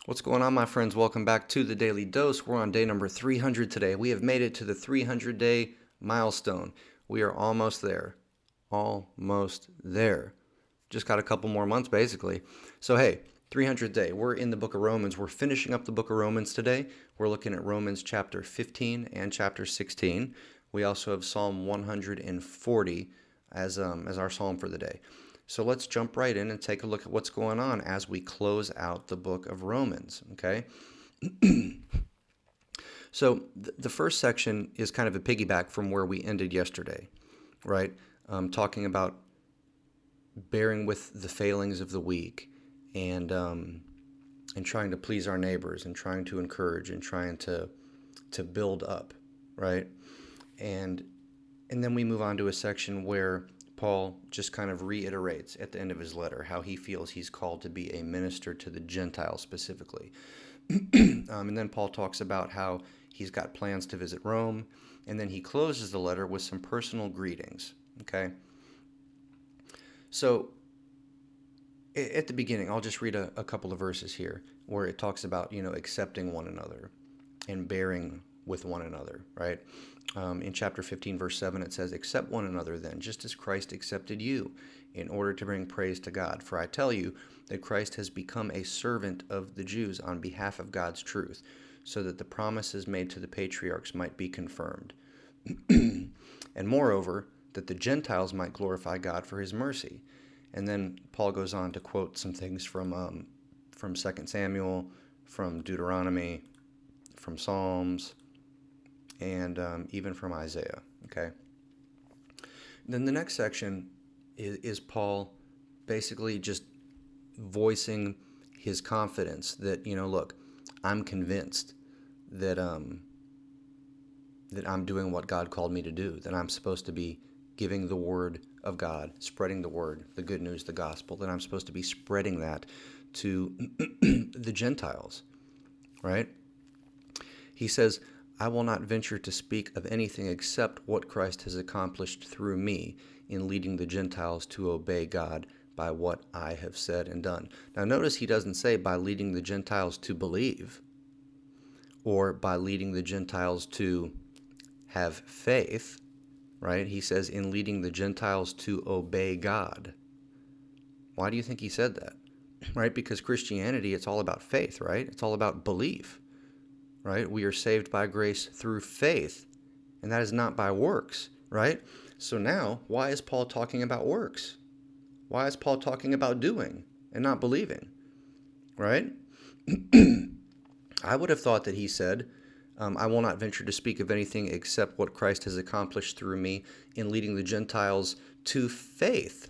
What's going on, my friends? Welcome back to the Daily Dose. We're on day number 300 today. We have made it to the 300-day milestone. We are almost there. Almost there. Just got a couple more months, basically. So, hey, 300th day. We're in the book of Romans. We're finishing up the book of Romans today. We're looking at Romans chapter 15 and chapter 16. We also have Psalm 140 as our psalm for the day. So let's jump right in and take a look at what's going on as we close out the book of Romans, okay? So the first section is kind of a piggyback from where we ended yesterday, right? Talking about bearing with the failings of the weak and trying to please our neighbors and trying to encourage and trying to build up, right? And then we move on to a section where Paul just kind of reiterates at the end of his letter how he feels he's called to be a minister to the Gentiles specifically. And then Paul talks about how he's got plans to visit Rome, and then he closes the letter with some personal greetings, okay? So at the beginning, I'll just read a couple of verses here where it talks about, accepting one another and bearing with one another, right? In chapter 15, verse 7, it says, "Accept one another then, just as Christ accepted you, in order to bring praise to God. For I tell you that Christ has become a servant of the Jews on behalf of God's truth, so that the promises made to the patriarchs might be confirmed. And moreover, that the Gentiles might glorify God for his mercy." And then Paul goes on to quote some things from 2 Samuel, from Deuteronomy, from Psalms, and even from Isaiah, okay? Then the next section is Paul basically just voicing his confidence that, look, I'm convinced that that I'm doing what God called me to do, that I'm supposed to be giving the word of God, spreading the word, the good news, the gospel, that I'm supposed to be spreading that to the Gentiles, right? He says, "I will not venture to speak of anything except what Christ has accomplished through me in leading the Gentiles to obey God by what I have said and done." Now notice he doesn't say by leading the Gentiles to believe or by leading the Gentiles to have faith, right? He says in leading the Gentiles to obey God. Why do you think he said that? Right? Because Christianity, it's all about faith, right? It's all about belief. Right? We are saved by grace through faith, and that is not by works, right? So now, why is Paul talking about works? Why is Paul talking about doing and not believing, right? I would have thought that he said, "I will not venture to speak of anything except what Christ has accomplished through me in leading the Gentiles to faith,"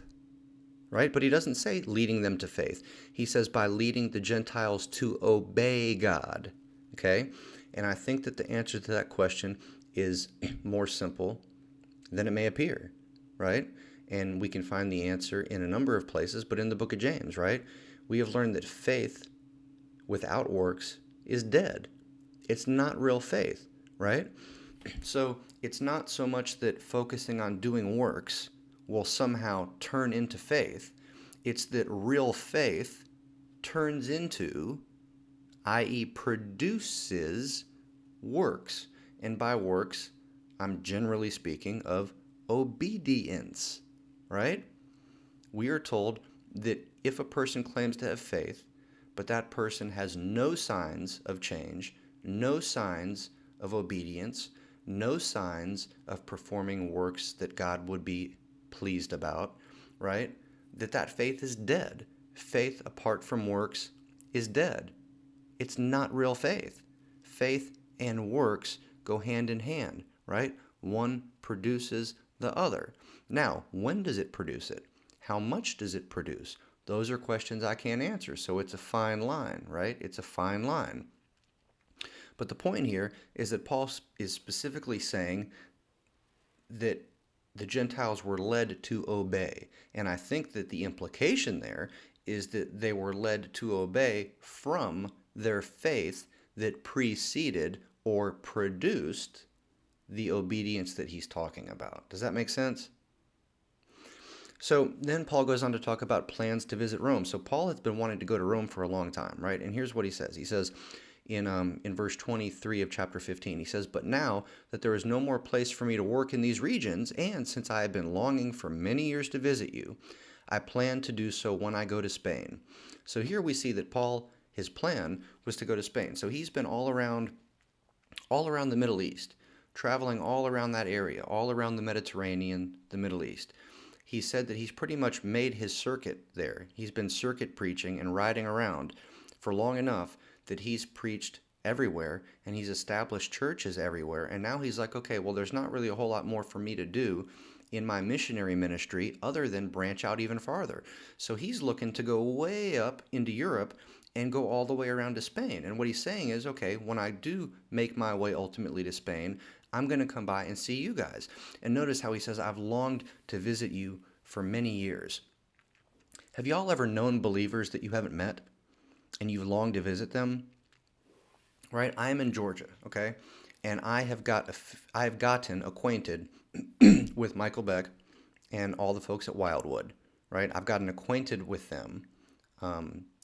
right? But he doesn't say leading them to faith. He says by leading the Gentiles to obey God. Okay? And I think that the answer to that question is more simple than it may appear, right? And we can find the answer in a number of places, but in the book of James, right? We have learned that faith without works is dead. It's not real faith, right? So it's not so much that focusing on doing works will somehow turn into faith. It's that real faith turns into, i.e., produces works. And by works, I'm generally speaking of obedience, right? We are told that if a person claims to have faith, but that person has no signs of change, no signs of obedience, no signs of performing works that God would be pleased about, right? That faith is dead. Faith apart from works is dead. It's not real faith. Faith and works go hand in hand, right? One produces the other. Now, when does it produce it? How much does it produce? Those are questions I can't answer, so it's a fine line, right? It's a fine line. But the point here is that Paul is specifically saying that the Gentiles were led to obey. And I think that the implication there is that they were led to obey from their faith that preceded or produced the obedience that he's talking about. Does that make sense? So then Paul goes on to talk about plans to visit Rome. So Paul has been wanting to go to Rome for a long time, right? And here's what he says. He says in verse 23 of chapter 15, he says, "But now that there is no more place for me to work in these regions, and since I have been longing for many years to visit you, I plan to do so when I go to Spain." So here we see that Paul, his plan was to go to Spain. So he's been all around the Middle East, traveling all around that area, all around the Mediterranean, the Middle East. He said that he's pretty much made his circuit there. He's been circuit preaching and riding around for long enough that he's preached everywhere and he's established churches everywhere. And now he's like, okay, well, there's not really a whole lot more for me to do in my missionary ministry other than branch out even farther. So he's looking to go way up into Europe and go all the way around to Spain. And what he's saying is, okay, when I do make my way ultimately to Spain, I'm going to come by and see you guys. And notice how he says, I've longed to visit you for many years. Have y'all ever known believers that you haven't met and you've longed to visit them? Right? I am in Georgia, okay? And I have gotten acquainted with Michael Beck and all the folks at Wildwood, right? I've gotten acquainted with them.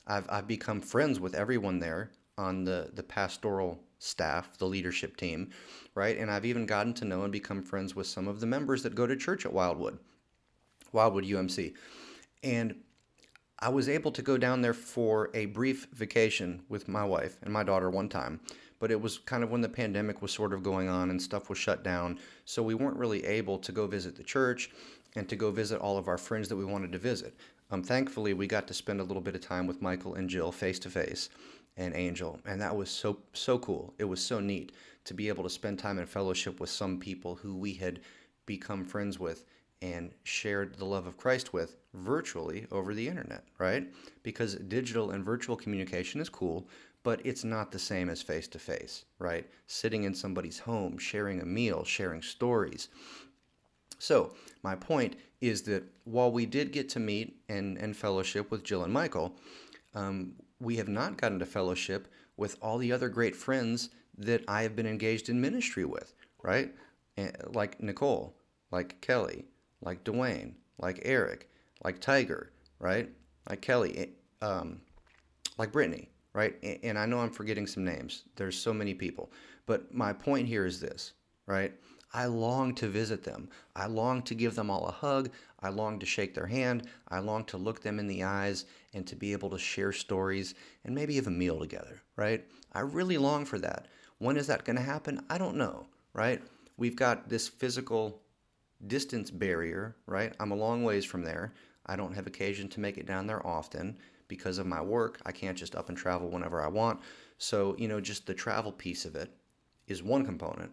I've become friends with everyone there on the pastoral staff, the leadership team, right? And I've even gotten to know and become friends with some of the members that go to church at Wildwood UMC. And I was able to go down there for a brief vacation with my wife and my daughter one time, but it was kind of when the pandemic was sort of going on and stuff was shut down, so we weren't really able to go visit the church and to go visit all of our friends that we wanted to visit. Thankfully, we got to spend a little bit of time with Michael and Jill face to face, and Angel, and that was so cool. It was so neat to be able to spend time in fellowship with some people who we had become friends with and shared the love of Christ with virtually over the internet, right? Because digital and virtual communication is cool, but it's not the same as face to face, right? Sitting in somebody's home, sharing a meal, sharing stories. So my point is that while we did get to meet and fellowship with Jill and Michael, we have not gotten to fellowship with all the other great friends that I have been engaged in ministry with, right? Like Nicole, like Kelly, like Dwayne, like Eric, like Tiger, right? Like Kelly, like Brittany, right? And I know I'm forgetting some names. There's so many people. But my point here is this, right? I long to visit them. I long to give them all a hug. I long to shake their hand. I long to look them in the eyes and to be able to share stories and maybe have a meal together, right? I really long for that. When is that going to happen? I don't know, right? We've got this physical distance barrier, right? I'm a long ways from there. I don't have occasion to make it down there often because of my work. I can't just up and travel whenever I want. So, just the travel piece of it is one component.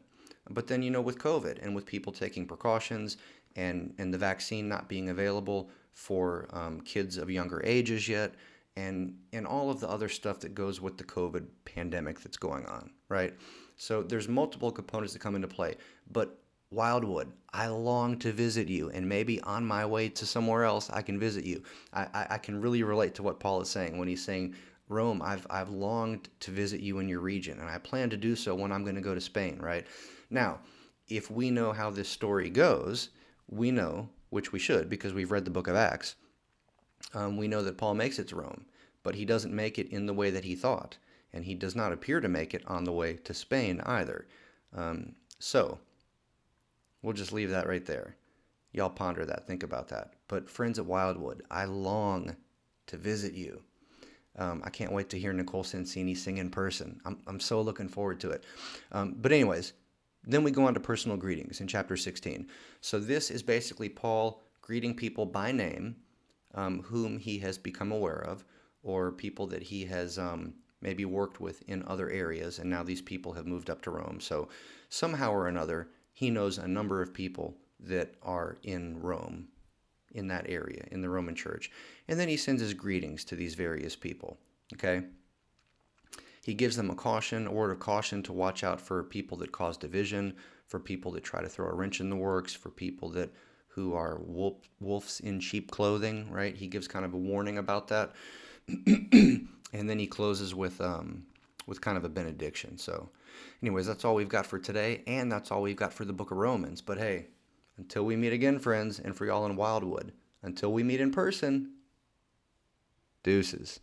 But then, with COVID and with people taking precautions and the vaccine not being available for kids of younger ages yet, and all of the other stuff that goes with the COVID pandemic that's going on, right? So there's multiple components that come into play. But Wildwood, I long to visit you, and maybe on my way to somewhere else, I can visit you. I can really relate to what Paul is saying when he's saying, Rome, I've longed to visit you in your region, and I plan to do so when I'm going to go to Spain, right? Now, if we know how this story goes, we know, which we should because we've read the book of Acts, we know that Paul makes it to Rome, but he doesn't make it in the way that he thought, and he does not appear to make it on the way to Spain either. So, we'll just leave that right there. Y'all ponder that, think about that. But friends at Wildwood, I long to visit you. I can't wait to hear Nicole Sensini sing in person. I'm so looking forward to it. But anyways, then we go on to personal greetings in chapter 16. So this is basically Paul greeting people by name whom he has become aware of, or people that he has maybe worked with in other areas, and now these people have moved up to Rome. So somehow or another, he knows a number of people that are in Rome, in that area, in the Roman church. And then he sends his greetings to these various people, okay? He gives them a word of caution to watch out for people that cause division, for people that try to throw a wrench in the works, for people who are wolves in sheep clothing, right? He gives kind of a warning about that. And then he closes with kind of a benediction. So anyways, that's all we've got for today, and that's all we've got for the book of Romans. But hey, until we meet again, friends, and for y'all in Wildwood, Until we meet in person, deuces.